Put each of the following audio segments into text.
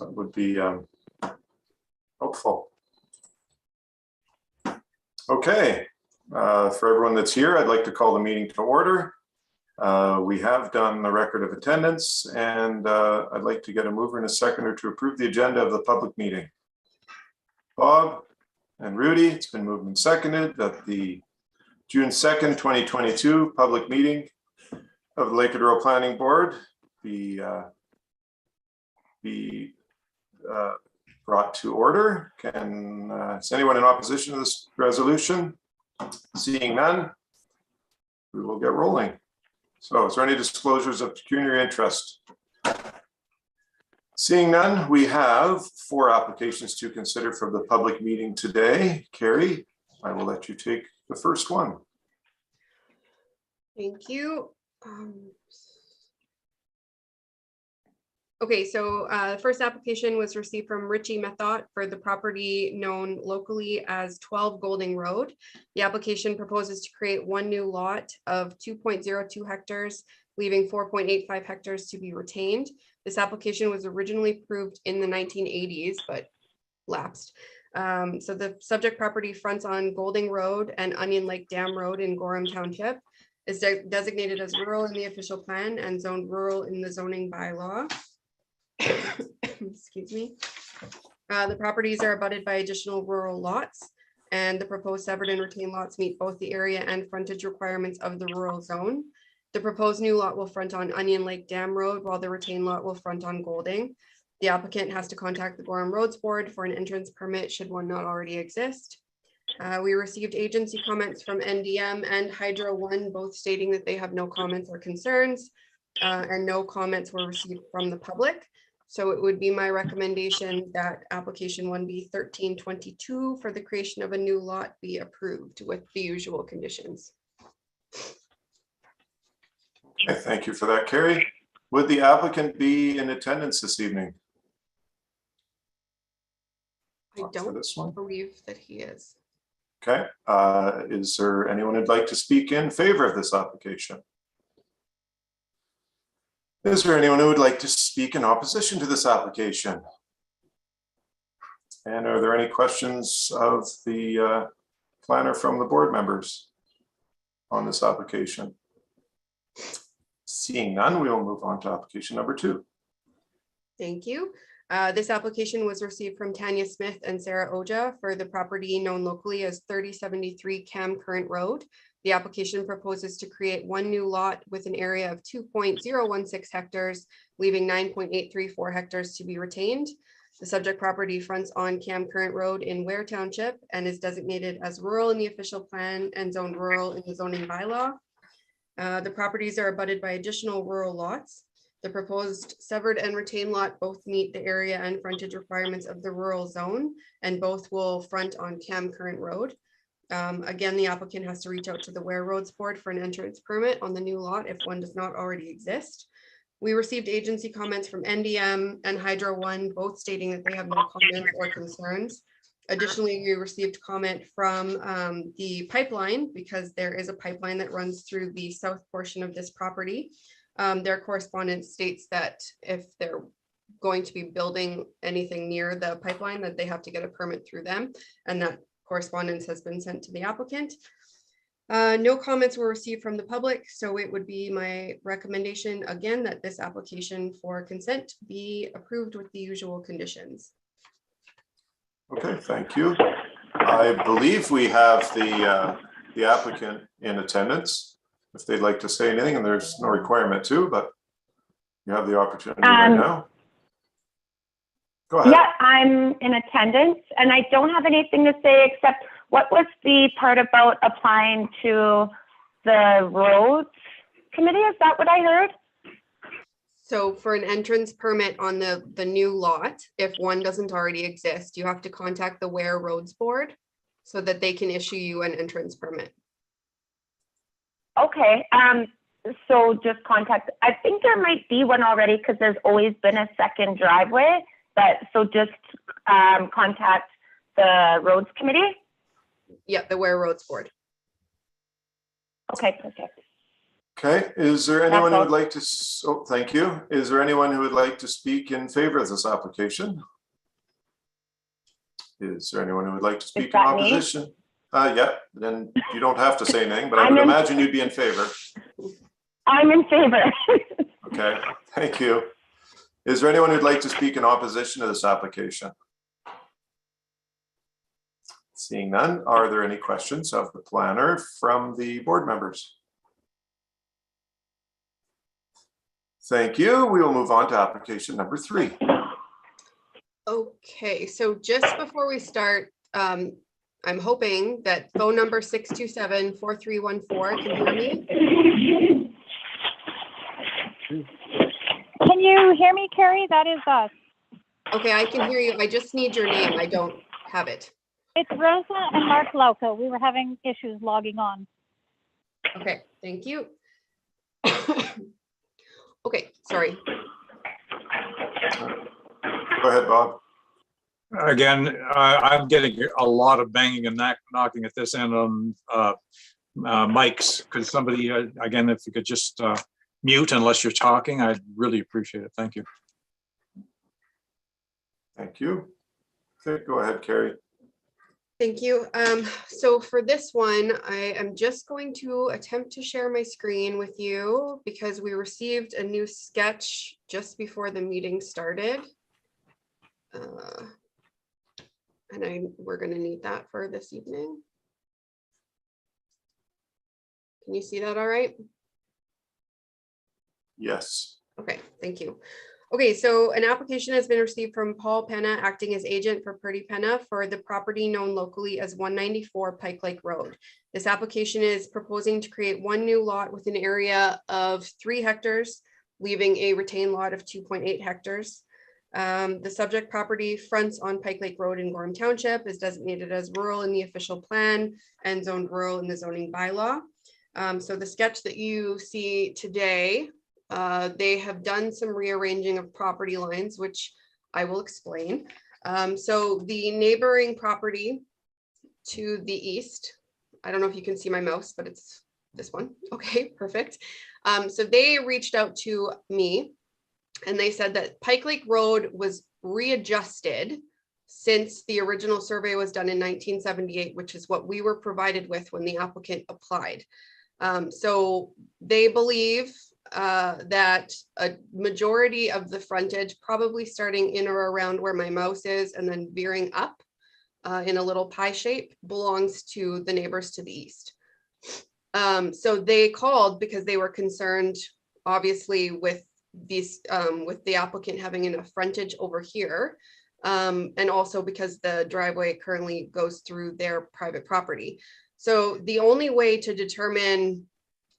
So it would be helpful. Okay, for everyone that's here, I'd like to call the meeting to order. We have done the record of attendance, and I'd like to get a mover and a seconder to approve the agenda of the public meeting. Bob and Rudy, it's been moved and seconded that the June 2nd, 2022 public meeting of the Lake Rural Planning Board be brought to order. Is anyone in opposition to this resolution? Seeing none, we will get rolling. So is there any disclosures of pecuniary interest? Seeing none, we have 4 applications to consider for the public meeting today. Carrie, I will let you take the first one. Thank you. Okay, so the first application was received from Richie Methot for the property known locally as 12 Golding Road. The application proposes to create one new lot of 2.02 hectares, leaving 4.85 hectares to be retained. This application was originally approved in the 1980s, but lapsed. So the subject property fronts on Golding Road and Onion Lake Dam Road in Gorham Township, is designated as rural in the official plan and zoned rural in the zoning bylaw. Excuse me. The properties are abutted by additional rural lots, and the proposed severed and retained lots meet both the area and frontage requirements of the rural zone. The proposed new lot will front on Onion Lake Dam Road, while the retained lot will front on Golding. The applicant has to contact the Gorham Roads Board for an entrance permit should one not already exist. We received agency comments from NDM and Hydro One, both stating that they have no comments or concerns, and no comments were received from the public. So it would be my recommendation that application 1B 1322 for the creation of a new lot be approved with the usual conditions. Okay, thank you for that, Carrie. Would the applicant be in attendance this evening? I don't believe that he is. Okay, is there anyone who'd like to speak in favor of this application? Is there anyone who would like to speak in opposition to this application? And are there any questions of the planner from the board members on this application? Seeing none, we will move on to application number 2. Thank you. This application was received from Tanya Smith and Sarah Oja for the property known locally as 3073 Cam Current Road. The application proposes to create one new lot with an area of 2.016 hectares, leaving 9.834 hectares to be retained. The subject property fronts on Cam Current Road in Ware Township and is designated as rural in the official plan and zoned rural in the zoning bylaw. The properties are abutted by additional rural lots. The proposed severed and retained lot both meet the area and frontage requirements of the rural zone, and both will front on Cam Current Road. Again, the applicant has to reach out to the Ware Roads Board for an entrance permit on the new lot if one does not already exist. We received agency comments from NDM and Hydro One, both stating that they have no comments or concerns. Additionally, we received comment from the pipeline, because there is a pipeline that runs through the south portion of this property. Their correspondence states that if they're going to be building anything near the pipeline, that they have to get a permit through them, and that correspondence has been sent to the applicant. No comments were received from the public, so it would be my recommendation again that this application for consent be approved with the usual conditions. Okay, thank you. I believe we have the applicant in attendance if they'd like to say anything, and there's no requirement to, but you have the opportunity right now. Go ahead. Yeah, I'm in attendance, and I don't have anything to say except what was the part about applying to the roads committee? Is that what I heard? So for an entrance permit on the new lot, if one doesn't already exist, you have to contact the Ware Roads Board so that they can issue you an entrance permit. Okay, so just contact, I think there might be one already because there's always been a second driveway, but so just contact the roads committee? Yeah, the Ware Roads Board. Okay, perfect. Okay, is there anyone who all. would like to, oh, thank you. Is there anyone who would like to speak in favor of this application? Is there anyone who would like to speak in that me? opposition? Yeah, then you don't have to say anything, but I I'm would in- imagine you'd be in favor. I'm in favor. Okay, thank you. Is there anyone who'd like to speak in opposition to this application? Seeing none, are there any questions of the planner from the board members? Thank you. We will move on to application number 3. Okay, so just before we start, I'm hoping that phone number 627-4314 can hear me. Can you hear me, Carrie? That is us. Okay, I can hear you. I just need your name. I don't have it. It's Rosa and Mark Lauka. We were having issues logging on. Okay, thank you. Okay, sorry. Go ahead, Bob. Again, I'm getting a lot of banging and knocking at this end on mics. Could somebody, again, if you could just mute unless you're talking, I'd really appreciate it. Thank you. Thank you. Okay, go ahead, Carrie. Thank you. So for this one, I am just going to attempt to share my screen with you because we received a new sketch just before the meeting started. And we're going to need that for this evening. Can you see that all right? Yes. Okay, thank you. Okay, so an application has been received from Paul Penna, acting as agent for Purdy Penna for the property known locally as 194 Pike Lake Road. This application is proposing to create one new lot with an area of 3 hectares, leaving a retained lot of 2.8 hectares. The subject property fronts on Pike Lake Road in Gorham Township, is designated as rural in the official plan and zoned rural in the zoning bylaw. So the sketch that you see today, they have done some rearranging of property lines, which I will explain. So the neighboring property to the east, I don't know if you can see my mouse, but it's this one. Okay, perfect. So they reached out to me and they said that Pike Lake Road was readjusted since the original survey was done in 1978, which is what we were provided with when the applicant applied. So they believe that a majority of the frontage, probably starting in or around where my mouse is and then veering up in a little pie shape, belongs to the neighbors to the east. So they called because they were concerned, obviously, with these with the applicant having enough frontage over here, and also because the driveway currently goes through their private property. So the only way to determine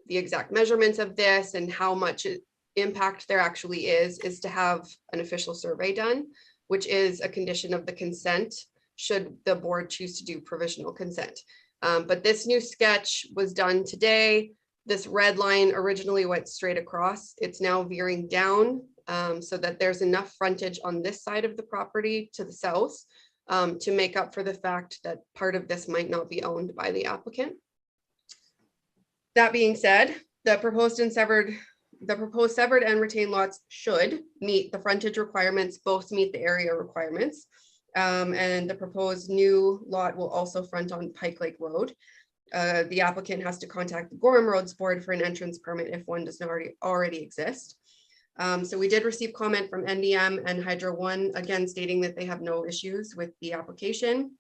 the exact measurements of this and how much impact there actually is to have an official survey done, which is a condition of the consent should the board choose to do provisional consent. But this new sketch was done today. This red line originally went straight across. It's now veering down so that there's enough frontage on this side of the property to the south to make up for the fact that part of this might not be owned by the applicant. That being said, the proposed severed and retained lots should meet the frontage requirements, both meet the area requirements. And the proposed new lot will also front on Pike Lake Road. The applicant has to contact the Gorham Roads Board for an entrance permit if one does not already exist. So we did receive comment from NDM and Hydro One, again stating that they have no issues with the application.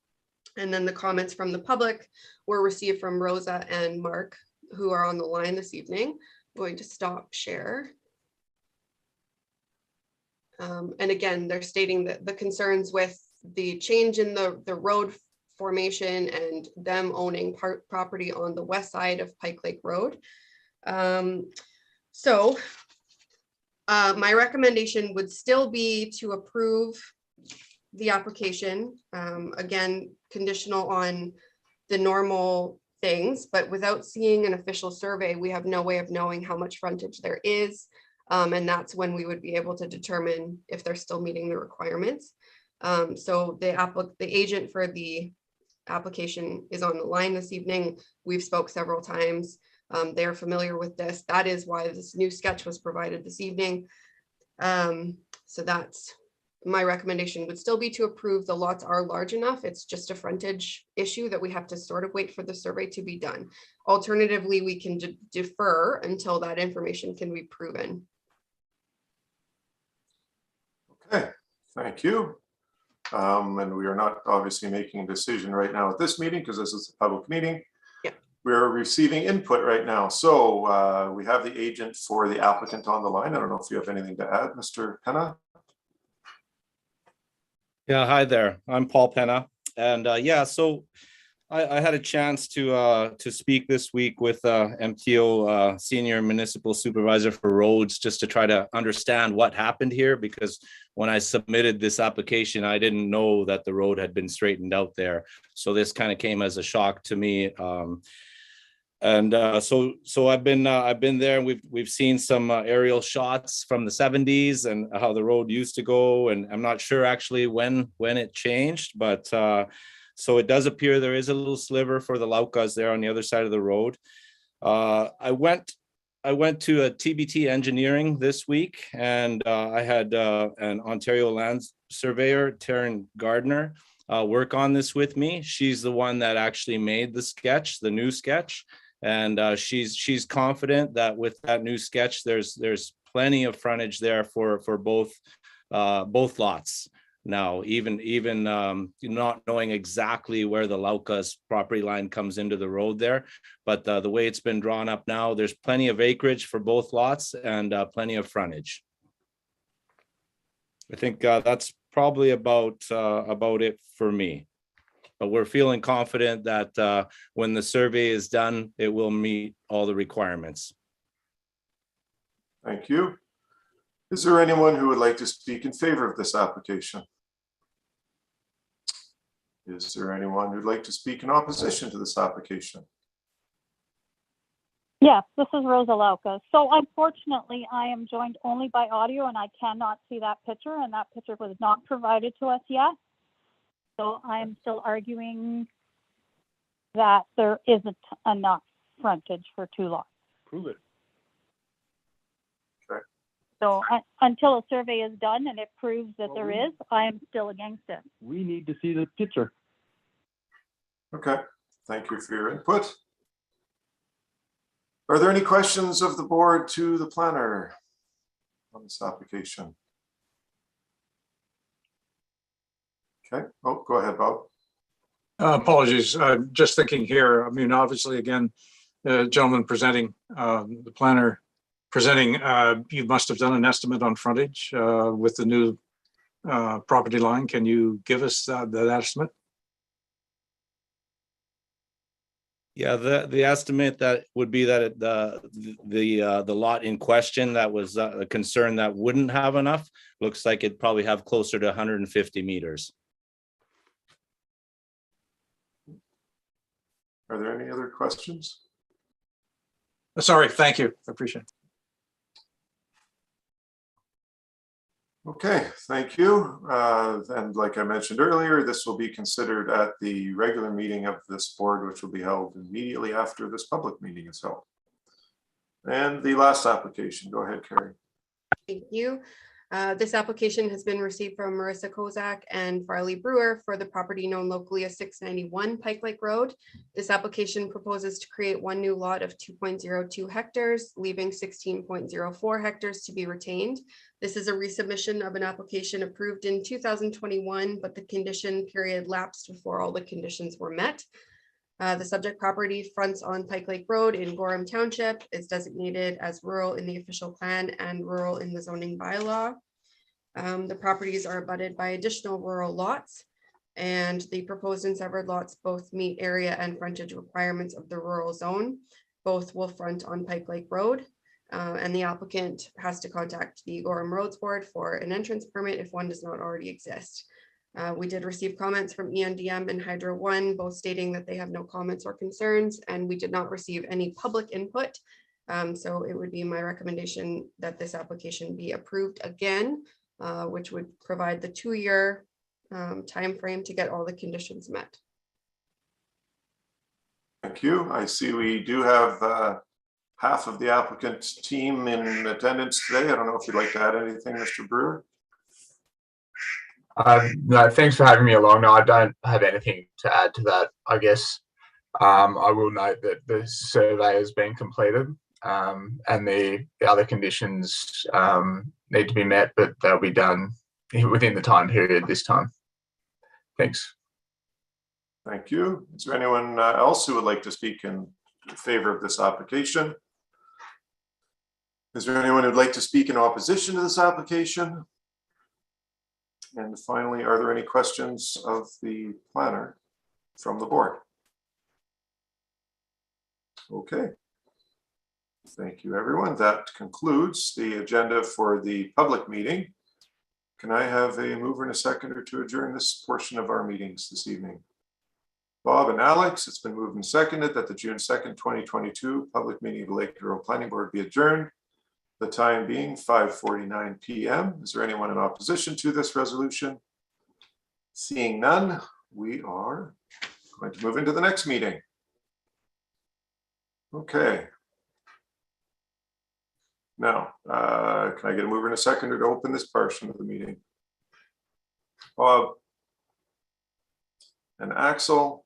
And then the comments from the public were received from Rosa and Mark, who are on the line this evening. I'm going to stop share. And again, they're stating that the concerns with the change in the road formation and them owning property on the west side of Pike Lake Road. So my recommendation would still be to approve the application, again, conditional on the normal things, but without seeing an official survey, we have no way of knowing how much frontage there is. And that's when we would be able to determine if they're still meeting the requirements. So the agent for the application is on the line this evening. We've spoke several times. They are familiar with this. That is why this new sketch was provided this evening. So that's my recommendation would still be to approve. The lots are large enough. It's just a frontage issue that we have to sort of wait for the survey to be done. Alternatively, we can defer until that information can be proven. Okay, thank you. And we are not obviously making a decision right now at this meeting because this is a public meeting. Yeah. We're receiving input right now. So we have the agent for the applicant on the line. I don't know if you have anything to add, Mr. Penna. Yeah, hi there. I'm Paul Penna. And yeah, so I had a chance to speak this week with MTO Senior Municipal Supervisor for Roads just to try to understand what happened here, because when I submitted this application, I didn't know that the road had been straightened out there. So this kind of came as a shock to me. So I've been there, and we've seen some aerial shots from the 70s and how the road used to go, and I'm not sure actually when it changed, but so it does appear there is a little sliver for the Laukas there on the other side of the road. I went to a TBT engineering this week, and I had an Ontario land surveyor, Taryn Gardner, work on this with me. She's the one that actually made the sketch, the new sketch. And she's confident that with that new sketch, there's plenty of frontage there for both lots. Now, even not knowing exactly where the Lauka's property line comes into the road there, but the way it's been drawn up now, there's plenty of acreage for both lots and plenty of frontage. I think that's probably about it for me. But we're feeling confident that when the survey is done, it will meet all the requirements. Thank you. Is there anyone who would like to speak in favor of this application? Is there anyone who'd like to speak in opposition to this application? Yes, this is Rosa Lauka. So unfortunately, I am joined only by audio and I cannot see that picture, and that picture was not provided to us yet. So I'm still arguing that there isn't enough frontage for two lots. Prove it. Okay. So until a survey is done and it proves that there is, I am still against it. We need to see the picture. Okay, thank you for your input. Are there any questions of the board to the planner on this application? Okay, oh, go ahead, Bob. Apologies, just thinking here, I mean, obviously, again, the gentleman presenting, the planner presenting, you must have done an estimate on frontage with the new property line. Can you give us that estimate? Yeah, the estimate that would be that the lot in question that was a concern that wouldn't have enough, looks like it'd probably have closer to 150 meters. Are there any other questions? Sorry, thank you. I appreciate it. Okay, thank you. And like I mentioned earlier, this will be considered at the regular meeting of this board, which will be held immediately after this public meeting is held. And the last application, go ahead, Carrie. Thank you. This application has been received from Marissa Kozak and Farley Brewer for the property known locally as 691 Pike Lake Road. This application proposes to create one new lot of 2.02 hectares, leaving 16.04 hectares to be retained. This is a resubmission of an application approved in 2021, but the condition period lapsed before all the conditions were met. The subject property fronts on Pike Lake Road in Gorham Township, is designated as rural in the official plan and rural in the zoning bylaw. The properties are abutted by additional rural lots, and the proposed and severed lots both meet area and frontage requirements of the rural zone. Both will front on Pike Lake Road, and the applicant has to contact the Gorham Roads Board for an entrance permit if one does not already exist. We did receive comments from ENDM and Hydro One, both stating that they have no comments or concerns, and we did not receive any public input. So it would be my recommendation that this application be approved again, which would provide the 2-year time frame to get all the conditions met. Thank you. I see we do have half of the applicant team in attendance today. I don't know if you'd like to add anything, Mr. Brewer. No, thanks for having me along. No, I don't have anything to add to that. I guess I will note that the survey has been completed, and the other conditions need to be met, but they'll be done within the time period this time. Thanks. Thank you. Is there anyone else who would like to speak in favor of this application? Is there anyone who'd like to speak in opposition to this application? And finally, are there any questions of the planner from the board? Okay. Thank you, everyone. That concludes the agenda for the public meeting. Can I have a mover and a seconder to adjourn this portion of our meetings this evening? Bob and Alex, it's been moved and seconded that the June 2nd, 2022 public meeting of the Lake Erie Planning Board be adjourned. The time being 5:49 p.m. Is there anyone in opposition to this resolution? Seeing none, we are going to move into the next meeting. Okay. Now, can I get a mover and a seconder to open this portion of the meeting? Bob and Axel,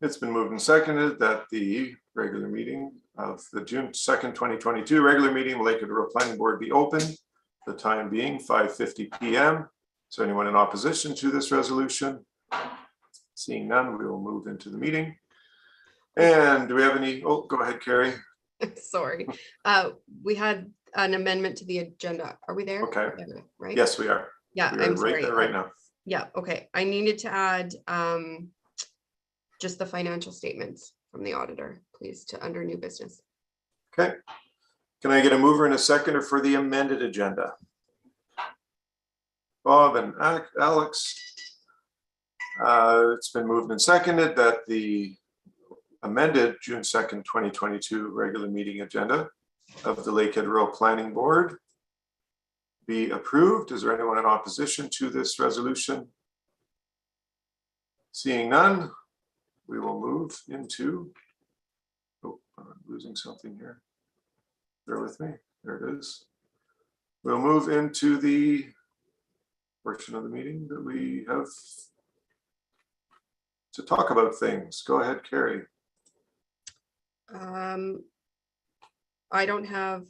it's been moved and seconded that the regular meeting of the June 2nd, 2022 regular meeting of Lake Erie Planning Board be open. The time being 5:50 p.m. Is there anyone in opposition to this resolution? Seeing none, we will move into the meeting. And do we have any? Oh, go ahead, Carrie. Sorry. We had an amendment to the agenda. Are we there? Okay. Right? Yes, we are. Yeah, We are I'm right sorry. there right now. Yeah, okay. I needed to add just the financial statements from the auditor, please, to under new business. Okay. Can I get a mover and a seconder for the amended agenda? Bob and Alex. It's been moved and seconded that the amended June 2nd, 2022 regular meeting agenda of the Lake Erie Planning Board be approved. Is there anyone in opposition to this resolution? Seeing none, we will move into, oh, I'm losing something here. Bear with me, there it is. We'll move into the portion of the meeting that we have to talk about things. Go ahead, Carrie. I don't have,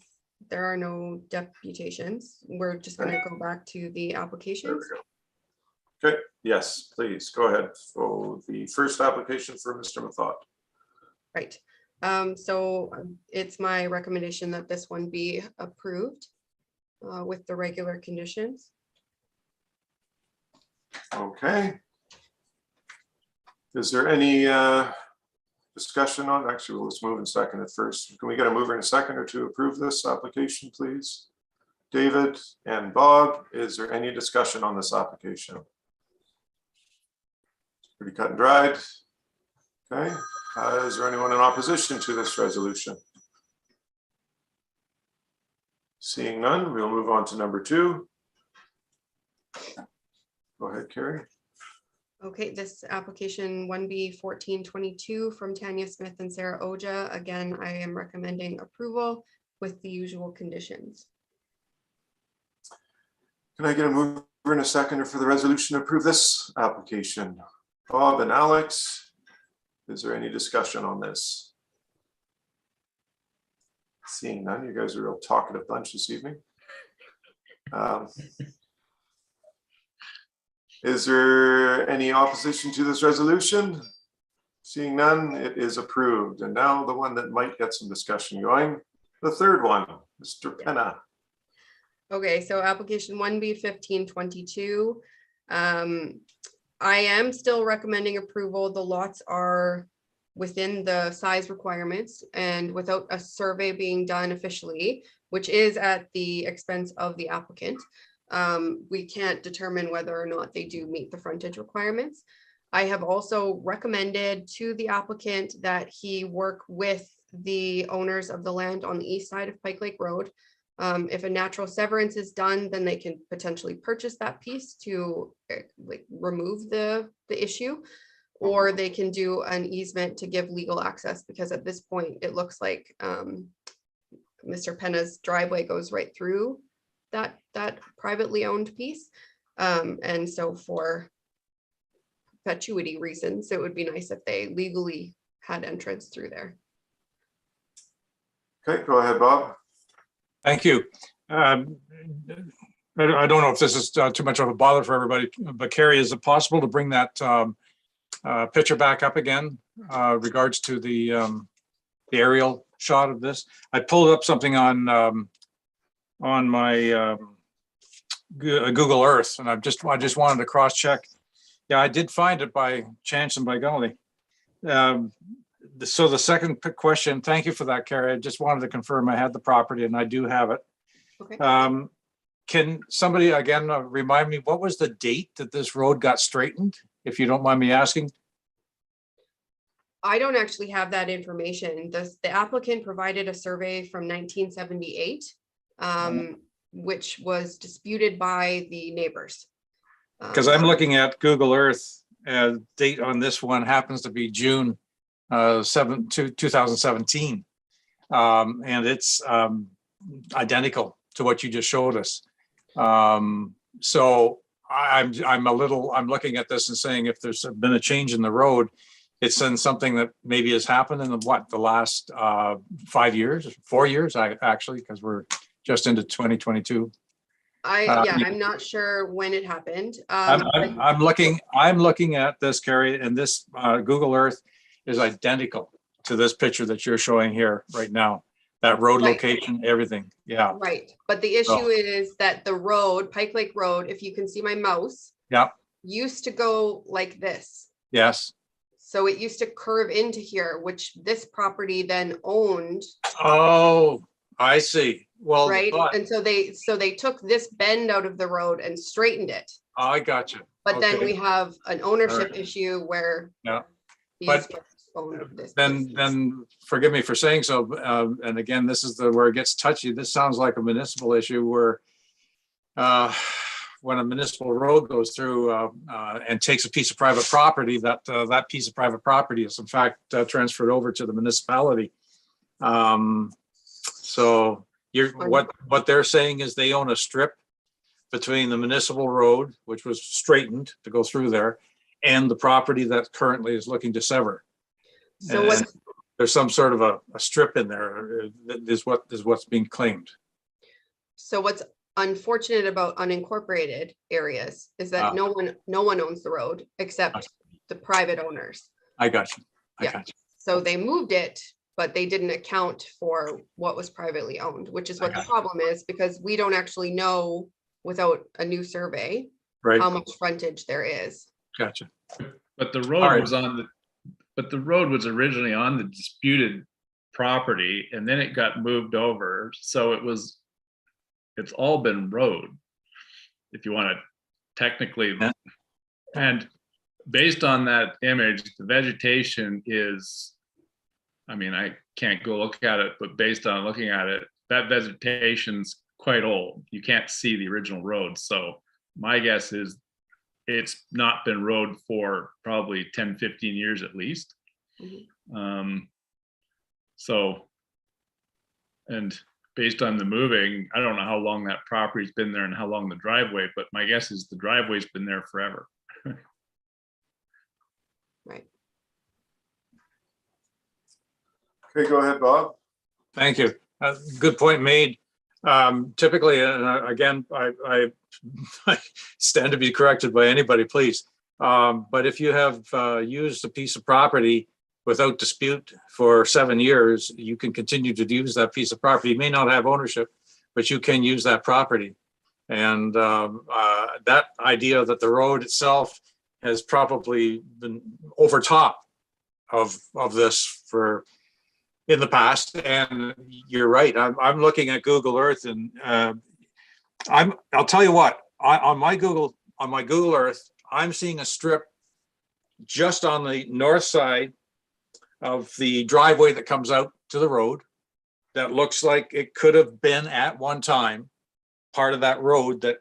there are no deputations. We're just going to go back to the There applications. we go. Okay, yes, please, go ahead. So the first application for Mr. Mathot. Right. So it's my recommendation that this one be approved with the regular conditions. Okay. Is there any discussion on, actually, let's move in second at first. Can we get a mover and a seconder to approve this application, please? David and Bob, is there any discussion on this application? Pretty cut and dried. Okay. Is there anyone in opposition to this resolution? Seeing none, we'll move on to number 2. Go ahead, Carrie. Okay, this application 1B 1422 from Tanya Smith and Sarah Oja. Again, I am recommending approval with the usual conditions. Can I get a mover and a seconder for the resolution to approve this application? Bob and Alex, is there any discussion on this? Seeing none, you guys are a real talkative bunch this evening. Is there any opposition to this resolution? Seeing none, it is approved. And now the one that might get some discussion going, the third one, Mr. Penna. Okay, so application 1B 1522. I am still recommending approval. The lots are within the size requirements and without a survey being done officially, which is at the expense of the applicant. We can't determine whether or not they do meet the frontage requirements. I have also recommended to the applicant that he work with the owners of the land on the east side of Pike Lake Road. If a natural severance is done, then they can potentially purchase that piece to remove the issue, or they can do an easement to give legal access, because at this point it looks like Mr. Penna's driveway goes right through that privately owned piece. And so for perpetuity reasons, it would be nice if they legally had entrance through there. Okay, go ahead, Bob. Thank you. I don't know if this is too much of a bother for everybody, but Carrie, is it possible to bring that picture back up again, regards to the aerial shot of this? I pulled up something on my Google Earth, and I just wanted to cross check. Yeah, I did find it by chance and by golly. So the second question, thank you for that, Carrie. I just wanted to confirm I had the property and I do have it. Okay. Can somebody again remind me, what was the date that this road got straightened, if you don't mind me asking? I don't actually have that information. The applicant provided a survey from 1978, which was disputed by the neighbors. Because I'm looking at Google Earth, date on this one happens to be June 2017. And it's identical to what you just showed us. So I'm looking at this and saying, if there's been a change in the road, it's in something that maybe has happened in the last 4 years, actually, because we're just into 2022. I'm not sure when it happened. I'm looking at this, Carrie, and this Google Earth is identical to this picture that you're showing here right now. That road location, everything. Yeah. Right. But the issue is that the road, Pike Lake Road, if you can see my mouse, used to go like this. Yes. So it used to curve into here, which this property then owned. Oh, I see. Well, right. And so they took this bend out of the road and straightened it. I got you. But then we have an ownership issue where But then forgive me for saying so. And again, this is where it gets touchy. This sounds like a municipal issue where when a municipal road goes through and takes a piece of private property, that piece of private property is in fact transferred over to the municipality. So what they're saying is they own a strip between the municipal road, which was straightened to go through there, and the property that currently is looking to sever. So there's some sort of a strip in there is what's being claimed. So what's unfortunate about unincorporated areas is that no one owns the road except the private owners. I got you. I got you. So they moved it, but they didn't account for what was privately owned, which is what the problem is, because we don't actually know without a new survey how much frontage there is. Gotcha. But the road was originally on the disputed property, and then it got moved over. So it's all been road, if you want to technically. And based on that image, the vegetation is, I mean, I can't go look at it, but based on looking at it, that vegetation's quite old. You can't see the original road. So my guess is it's not been rode for probably 10, 15 years at least. So, and based on the moving, I don't know how long that property's been there and how long the driveway, but my guess is the driveway's been there forever. Right. Okay, go ahead, Bob. Thank you. Good point made. Typically, again, I stand to be corrected by anybody, please. But if you have used a piece of property without dispute for 7 years, you can continue to use that piece of property. You may not have ownership, but you can use that property. And that idea that the road itself has probably been over top of this for in the past. And you're right. I'm looking at Google Earth, and I'll tell you what, on my Google Earth, I'm seeing a strip just on the north side of the driveway that comes out to the road that looks like it could have been at one time part of that road that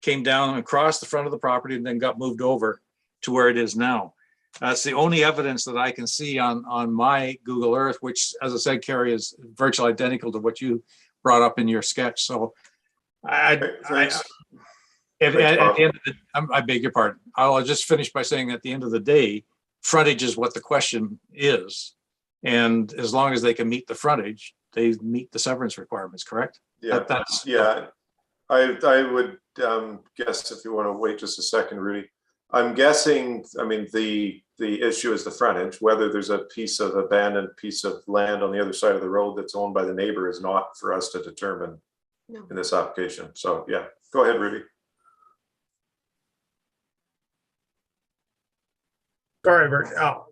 came down across the front of the property and then got moved over to where it is now. That's the only evidence that I can see on my Google Earth, which, as I said, Carrie, is virtually identical to what you brought up in your sketch. So Thanks. At Thanks, Bob. the end of I beg your pardon. I'll just finish by saying at the end of the day, frontage is what the question is. And as long as they can meet the frontage, they meet the severance requirements, correct? Yeah, yeah. I would guess, if you want to wait just a second, Rudy, I'm guessing, I mean, the issue is the frontage. Whether there's a piece of abandoned piece of land on the other side of the road that's owned by the neighbor is not for us to determine in this application. So yeah, go ahead, Rudy. Sorry, Bert.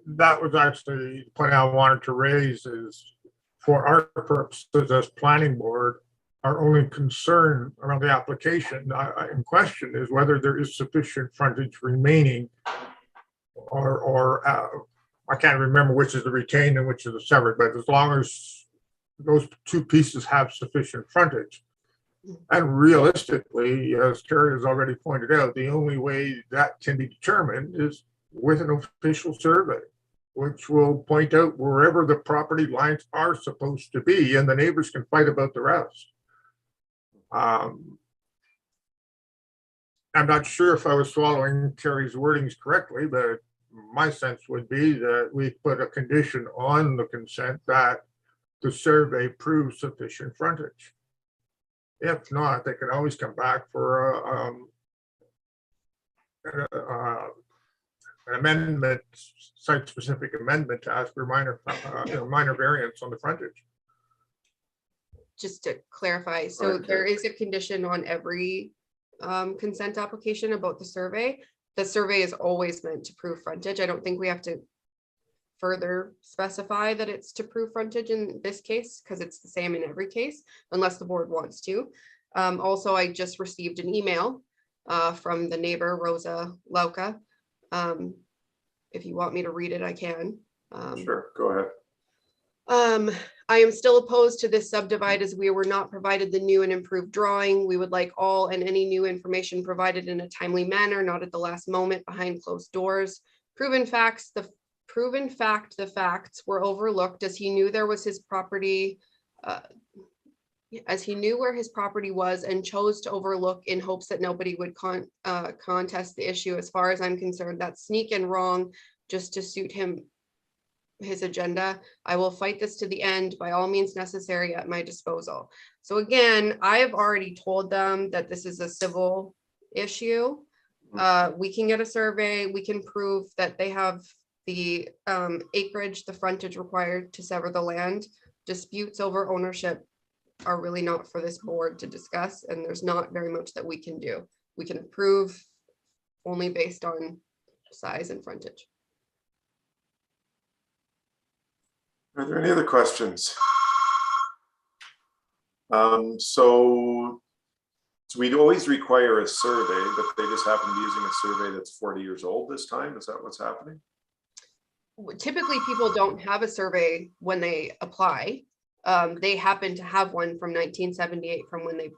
That was actually the point I wanted to raise is for our purposes as planning board, our only concern around the application in question is whether there is sufficient frontage remaining or I can't remember which is the retained and which is the severed, but as long as those two pieces have sufficient frontage. And realistically, as Terry has already pointed out, the only way that can be determined is with an official survey, which will point out wherever the property lines are supposed to be, and the neighbors can fight about the rest. I'm not sure if I was following Terry's wordings correctly, but my sense would be that we put a condition on the consent that the survey proves sufficient frontage. If not, they can always come back for an amendment, site-specific amendment to ask for minor, minor variance on the frontage. Just to clarify, so there is a condition on every consent application about the survey. The survey is always meant to prove frontage. I don't think we have to further specify that it's to prove frontage in this case, because it's the same in every case, unless the board wants to. Also, I just received an email from the neighbor, Rosa Lauka. If you want me to read it, I can. Sure, go ahead. I am still opposed to this subdivide as we were not provided the new and improved drawing. We would like all and any new information provided in a timely manner, not at the last moment behind closed doors. The facts were overlooked as he knew there was his property, as he knew where his property was and chose to overlook in hopes that nobody would contest the issue. As far as I'm concerned, that's sneak and wrong just to suit him, his agenda. I will fight this to the end by all means necessary at my disposal. So again, I have already told them that this is a civil issue. We can get a survey. We can prove that they have the acreage, the frontage required to sever the land. Disputes over ownership are really not for this board to discuss, and there's not very much that we can do. We can approve only based on size and frontage. Are there any other questions? So we'd always require a survey, but they just happen to be using a survey that's 40 years old this time. Is that what's happening? Typically, people don't have a survey when they apply. They happen to have one from 1978 from when they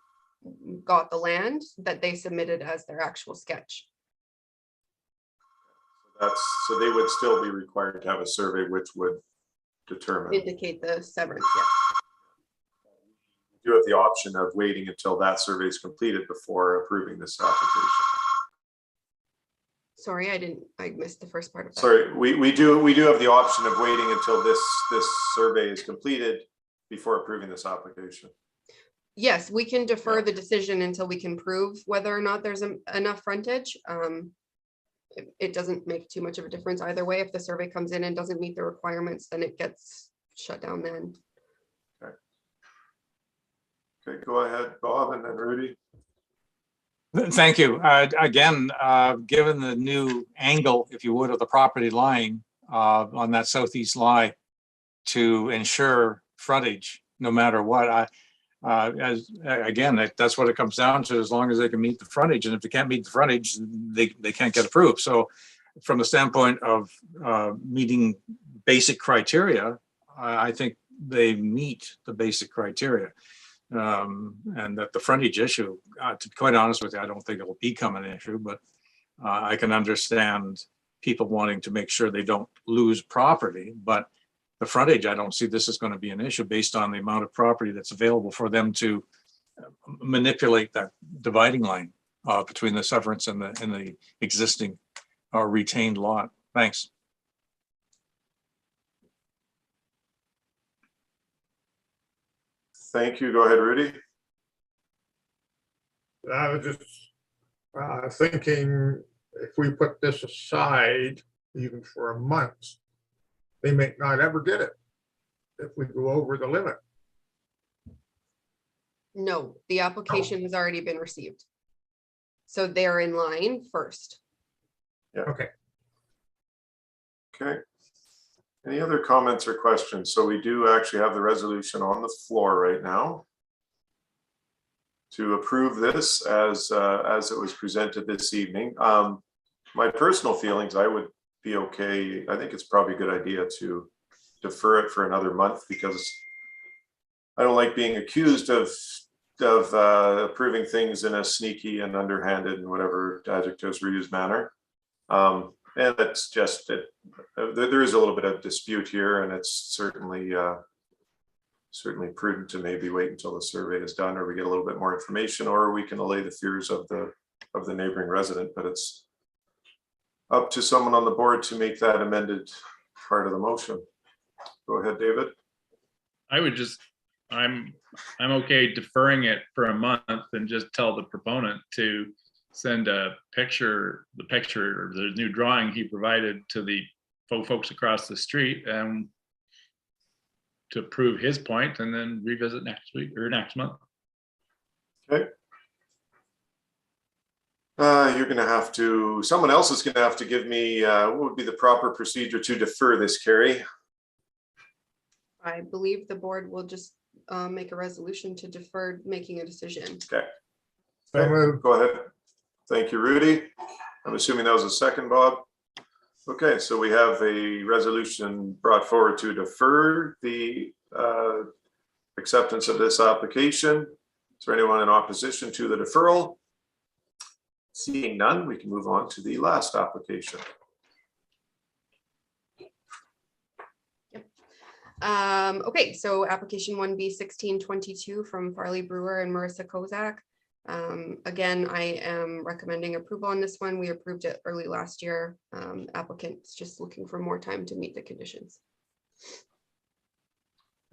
got the land that they submitted as their actual sketch. So they would still be required to have a survey which would determine. Indicate the severance, yeah. You have the option of waiting until that survey is completed before approving this application. Sorry, I missed the first part of that. Sorry, we do have the option of waiting until this survey is completed before approving this application. Yes, we can defer the decision until we can prove whether or not there's enough frontage. It doesn't make too much of a difference either way. If the survey comes in and doesn't meet the requirements, then it gets shut down then. Okay, go ahead, Bob, and then Rudy. Thank you. Again, given the new angle, if you would, of the property line on that southeast lie to ensure frontage, no matter what, that's what it comes down to. As long as they can meet the frontage, and if they can't meet the frontage, they can't get approved. So from the standpoint of meeting basic criteria, I think they meet the basic criteria. And that the frontage issue, to be quite honest with you, I don't think it will become an issue, but I can understand people wanting to make sure they don't lose property, but the frontage, I don't see this is going to be an issue based on the amount of property that's available for them to manipulate that dividing line between the severance and the existing or retained lot. Thanks. Thank you. Go ahead, Rudy. I was just thinking if we put this aside even for a month, they may not ever get it if we go over the limit. No, the application has already been received. So they're in line first. Okay. Okay. Any other comments or questions? So we do actually have the resolution on the floor right now to approve this as it was presented this evening. My personal feelings, I would be okay. I think it's probably a good idea to defer it for another month because I don't like being accused of approving things in a sneaky and underhanded and whatever adjectives were used manner. And it's just that there is a little bit of dispute here, and it's certainly prudent to maybe wait until the survey is done, or we get a little bit more information, or we can allay the fears of the neighboring resident. But it's up to someone on the board to make that amended part of the motion. Go ahead, David. I'm okay deferring it for a month and just tell the proponent to send the picture or the new drawing he provided to the folks across the street and to prove his point, and then revisit next week or next month. Okay. Someone else is gonna have to give me what would be the proper procedure to defer this, Carrie? I believe the board will just make a resolution to defer making a decision. Okay. Go ahead. Thank you, Rudy. I'm assuming that was a second, Bob. Okay, so we have a resolution brought forward to defer the acceptance of this application. Is there anyone in opposition to the deferral? Seeing none, we can move on to the last application. Okay, so application 1B 1622 from Farley Brewer and Marissa Kozak. Again, I am recommending approval on this one. We approved it early last year. Applicant's just looking for more time to meet the conditions.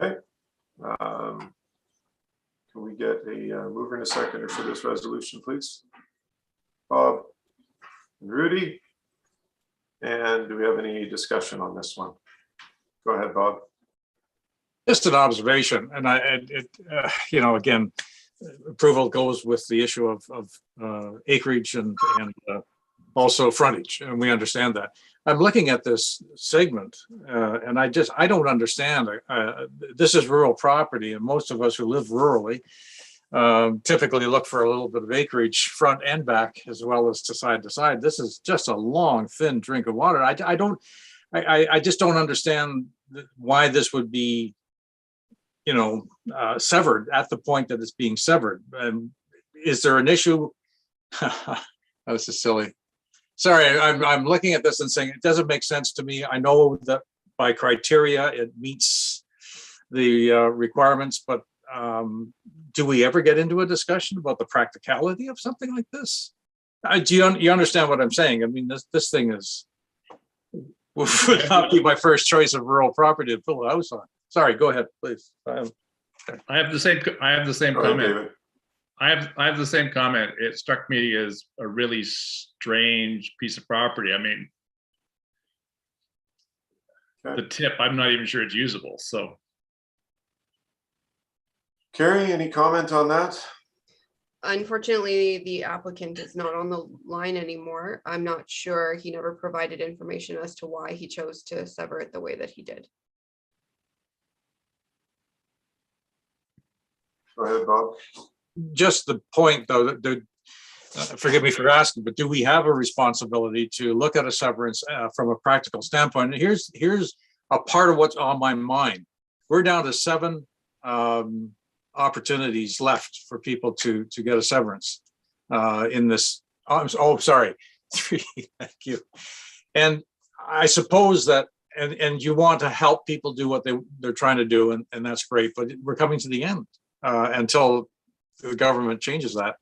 Okay. Can we get a mover and a seconder for this resolution, please? Bob and Rudy. And do we have any discussion on this one? Go ahead, Bob. Just an observation, and again, approval goes with the issue of acreage and also frontage, and we understand that. I'm looking at this segment, and I don't understand. This is rural property, and most of us who live rurally typically look for a little bit of acreage front and back, as well as to side to side. This is just a long, thin drink of water. I just don't understand why this would be, severed at the point that it's being severed. Is there an issue? This is silly. Sorry, I'm looking at this and saying it doesn't make sense to me. I know that by criteria it meets the requirements, but do we ever get into a discussion about the practicality of something like this? Do you understand what I'm saying? I mean, this thing would not be my first choice of rural property to build a house on. Sorry, go ahead, please. I have the same comment. I have the same comment. It struck me as a really strange piece of property. I mean, the tip, I'm not even sure it's usable. So, Carrie, any comment on that? Unfortunately, the applicant is not on the line anymore. I'm not sure. He never provided information as to why he chose to sever it the way that he did. Go ahead, Bob. Just the point, though, that forgive me for asking, but do we have a responsibility to look at a severance from a practical standpoint? And here's a part of what's on my mind. We're down to 7 opportunities left for people to get a severance in this. Oh, sorry, 3. Thank you. And I suppose that, and you want to help people do what they're trying to do, and that's great, but we're coming to the end until the government changes that.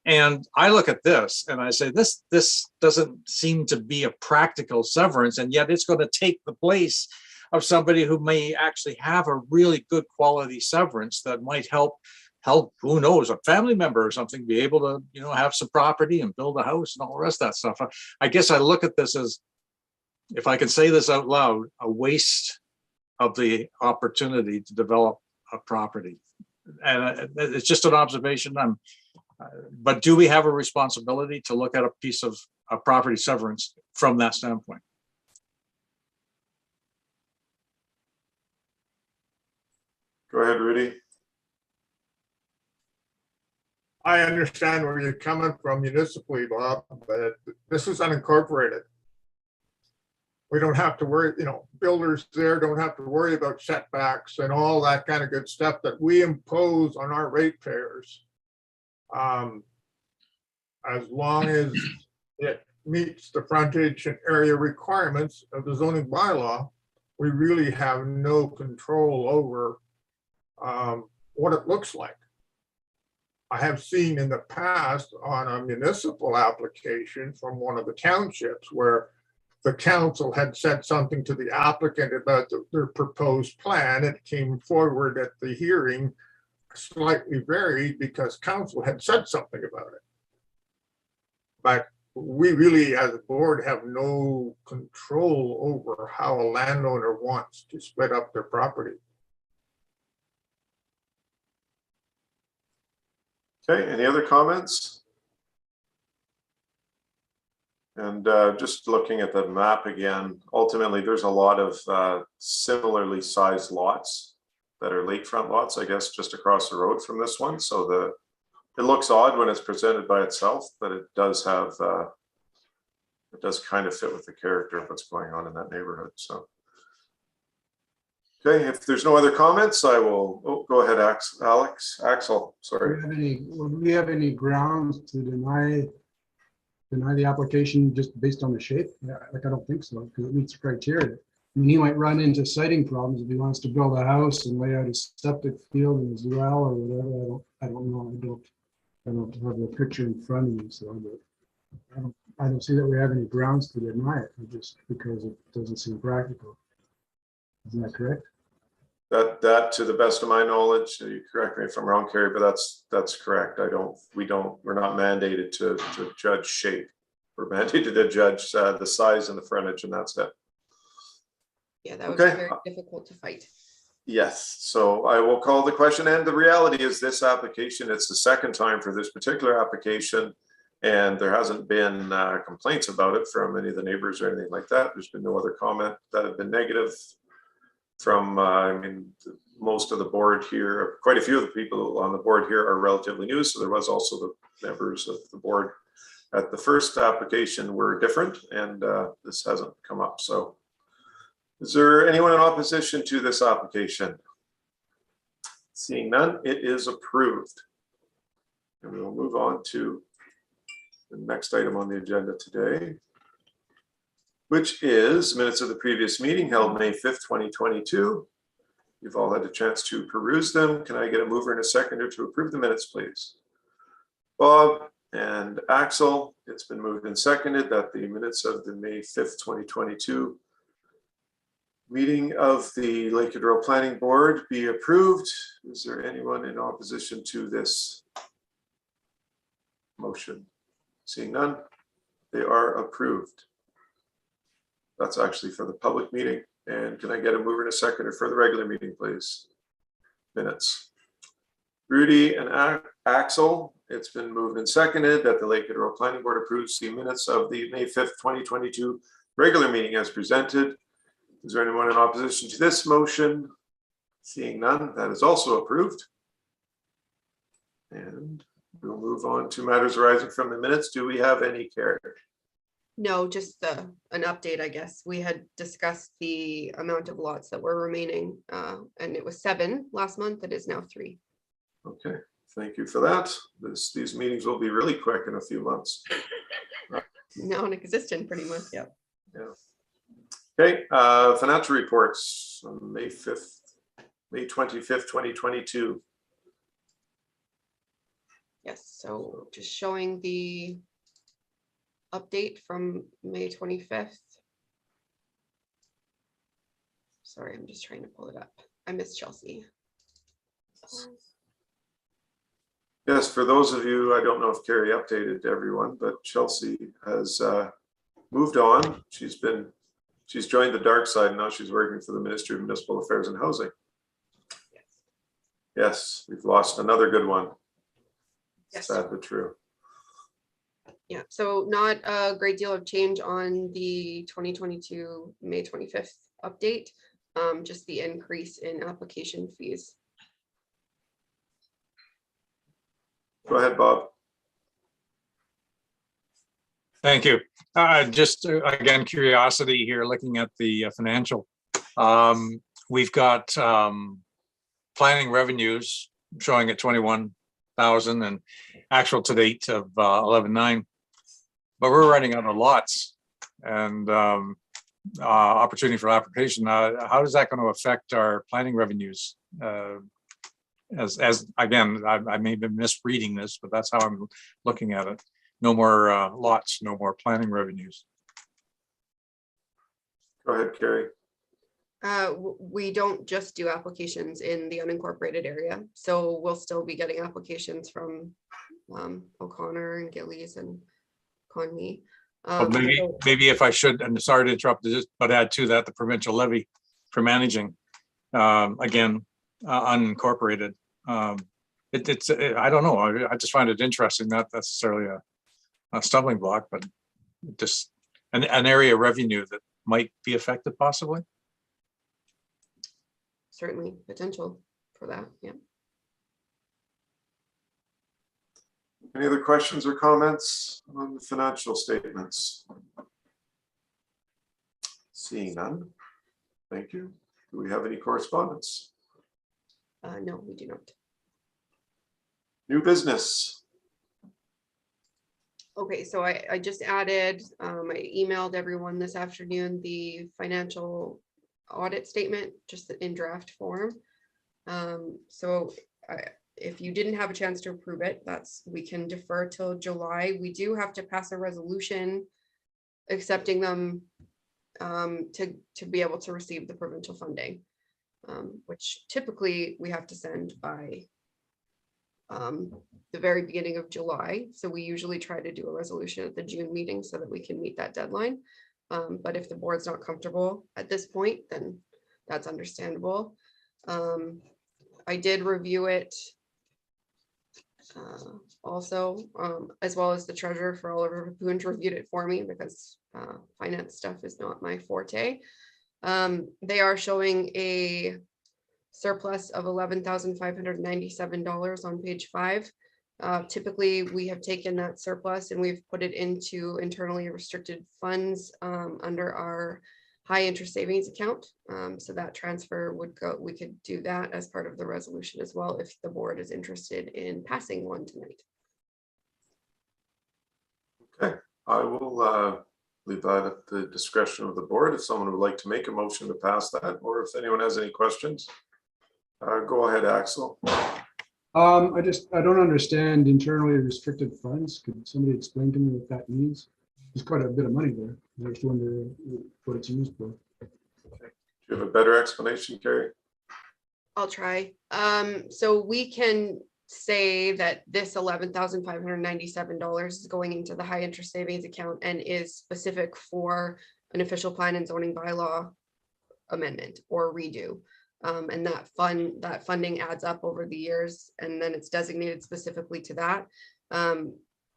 And I look at this and I say, this doesn't seem to be a practical severance, and yet it's going to take the place of somebody who may actually have a really good quality severance that might help, who knows, a family member or something be able to, have some property and build a house and all the rest of that stuff. I guess I look at this as, if I can say this out loud, a waste of the opportunity to develop a property. And it's just an observation. But do we have a responsibility to look at a piece of a property severance from that standpoint? Go ahead, Rudy. I understand where you're coming from municipally, Bob, but this is unincorporated. We don't have to worry, builders there don't have to worry about setbacks and all that kind of good stuff that we impose on our ratepayers. As long as it meets the frontage and area requirements of the zoning bylaw, we really have no control over what it looks like. I have seen in the past on a municipal application from one of the townships where the council had said something to the applicant about their proposed plan. It came forward at the hearing slightly varied because council had said something about it. But we really, as a board, have no control over how a landowner wants to split up their property. Okay, any other comments? And just looking at the map again, ultimately there's a lot of similarly sized lots that are lakefront lots, I guess, just across the road from this one. So it looks odd when it's presented by itself, but it does have, it does kind of fit with the character of what's going on in that neighborhood. So, okay, if there's no other comments, I will, go ahead, Axel, sorry. Do we have any grounds to deny the application just based on the shape? Like, I don't think so, because it meets the criteria. I mean, he might run into siting problems if he wants to build a house and lay out a septic field as well or whatever. I don't know. I don't have the picture in front of me, so I don't see that we have any grounds to deny it, just because it doesn't seem practical. Isn't that correct? That to the best of my knowledge, you correct me if I'm wrong, Carrie, but that's correct. We're not mandated to judge shape. We're mandated to judge the size and the frontage, and that's it. Yeah, that would be very difficult to fight. Yes, so I will call the question, and the reality is this application, it's the second time for this particular application, and there hasn't been complaints about it from any of the neighbors or anything like that. There's been no other comment that have been negative from, I mean, most of the board here, quite a few of the people on the board here are relatively new, so there was also the members of the board at the first application were different, and this hasn't come up. So is there anyone in opposition to this application? Seeing none, it is approved. And we will move on to the next item on the agenda today, which is minutes of the previous meeting held May 5th, 2022. You've all had a chance to peruse them. Can I get a mover and a seconder to approve the minutes, please? Bob and Axel, it's been moved and seconded that the minutes of the May 5th, 2022 meeting of the Lake Hydro Planning Board be approved. Is there anyone in opposition to this motion? Seeing none, they are approved. That's actually for the public meeting. And can I get a mover and a seconder for the regular meeting, please? Minutes. Rudy and Axel, it's been moved and seconded that the Lake Hydro Planning Board approves the minutes of the May 5th, 2022 regular meeting as presented. Is there anyone in opposition to this motion? Seeing none, that is also approved. And we'll move on to matters arising from the minutes. Do we have any, Carrie? No, just an update, I guess. We had discussed the amount of lots that were remaining, and it was 7 last month. It is now 3. Okay, thank you for that. These meetings will be really quick in a few months. Non-existent, pretty much. Yeah. Yeah. Okay, financial reports on May 5th, May 25th, 2022. Yes, so just showing the update from May 25th. Sorry, I'm just trying to pull it up. I missed Chelsea. Yes, for those of you, I don't know if Carrie updated everyone, but Chelsea has moved on. She's joined the dark side, and now she's working for the Ministry of Municipal Affairs and Housing. Yes, we've lost another good one. Yes. Sad but true. Yeah, so not a great deal of change on the 2022 May 25th update, just the increase in application fees. Go ahead, Bob. Thank you. Just again, curiosity here, looking at the financial. We've got planning revenues showing at 21,000 and actual to date of 11,900. But we're running out of lots and opportunity for application. How is that going to affect our planning revenues? As again, I may be misreading this, but that's how I'm looking at it. No more lots, no more planning revenues. Go ahead, Carrie. We don't just do applications in the unincorporated area, so we'll still be getting applications from O'Connor and Gillies and Conwy. Well, maybe if I should, and sorry to interrupt, but add to that the provincial levy for managing, again, unincorporated. It's I don't know. I just find it interesting, not necessarily a stumbling block, but just an area of revenue that might be affected possibly. Certainly potential for that, yeah. Any other questions or comments on the financial statements? Seeing none. Thank you. Do we have any correspondence? No, we do not. New business. Okay, so I just added, I emailed everyone this afternoon the financial audit statement, just in draft form. So if you didn't have a chance to approve it, we can defer till July. We do have to pass a resolution accepting them to be able to receive the provincial funding, which typically we have to send by the very beginning of July. So we usually try to do a resolution at the June meeting so that we can meet that deadline. But if the board's not comfortable at this point, then that's understandable. I did review it also, as well as the treasurer for Oliver Poons reviewed it for me because finance stuff is not my forte. They are showing a surplus of $11,597 on page 5. Typically, we have taken that surplus and we've put it into internally restricted funds under our high interest savings account. So that transfer would go, we could do that as part of the resolution as well if the board is interested in passing one tonight. Okay, I will leave that at the discretion of the board. If someone would like to make a motion to pass that, or if anyone has any questions, go ahead, Axel. I don't understand internally restricted funds. Could somebody explain to me what that means? There's quite a bit of money there. I just wonder what it's used for. Okay. Do you have a better explanation, Carrie? I'll try. So we can say that this $11,597 is going into the high interest savings account and is specific for an official plan and zoning bylaw amendment or redo. And that funding adds up over the years, and then it's designated specifically to that.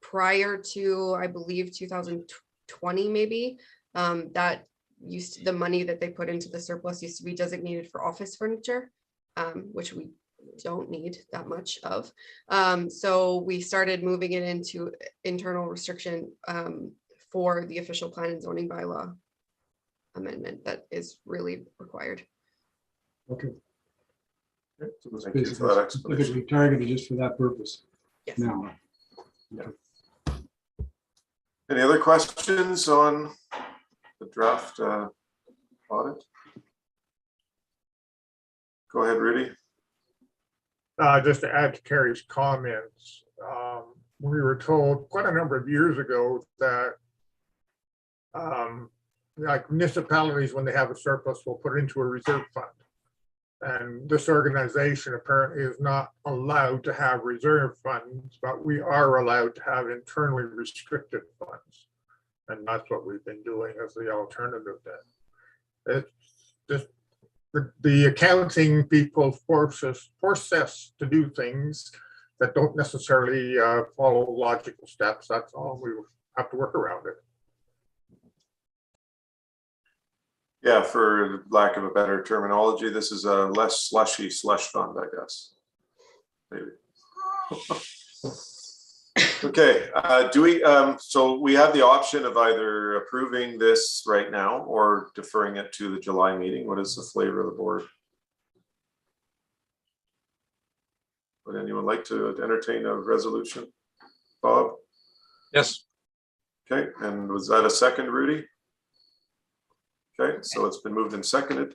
Prior to, I believe, 2020, maybe, that the money that they put into the surplus used to be designated for office furniture, which we don't need that much of. So we started moving it into internal restriction for the official plan and zoning bylaw amendment that is really required. Okay. Thank you for that explanation. Specifically targeted just for that purpose. Yes. Now. Any other questions on the draft audit? Go ahead, Rudy. Just to add to Carrie's comments, we were told quite a number of years ago that like municipalities, when they have a surplus, will put it into a reserve fund. And this organization apparently is not allowed to have reserve funds, but we are allowed to have internally restricted funds. And that's what we've been doing as the alternative then. It's just the accounting people force us to do things that don't necessarily follow logical steps. That's all. We have to work around it. Yeah, for lack of a better terminology, this is a less slushy slush fund, I guess. Maybe. Okay, do we, so we have the option of either approving this right now or deferring it to the July meeting. What is the flavor of the board? Would anyone like to entertain a resolution? Bob? Yes. Okay, and was that a second, Rudy? Okay, so it's been moved and seconded.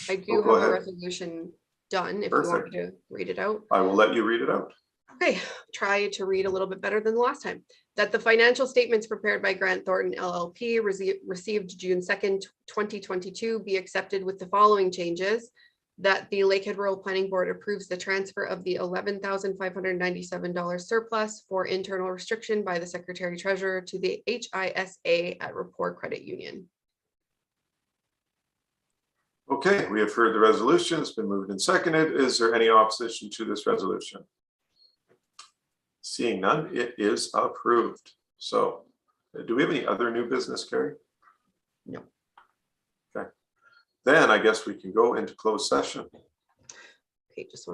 I do have a resolution done if you want me to read it out. I will let you read it out. Okay, try to read a little bit better than the last time. That the financial statements prepared by Grant Thornton LLP received June 2nd, 2022 be accepted with the following changes. That the Lakehead Rural Planning Board approves the transfer of the $11,597 surplus for internal restriction by the Secretary Treasurer to the HISA at Rapport Credit Union. Okay, we have heard the resolution. It's been moved and seconded. Is there any opposition to this resolution? Seeing none, it is approved. So do we have any other new business, Carrie? No. Okay, then I guess we can go into closed session. Okay, just one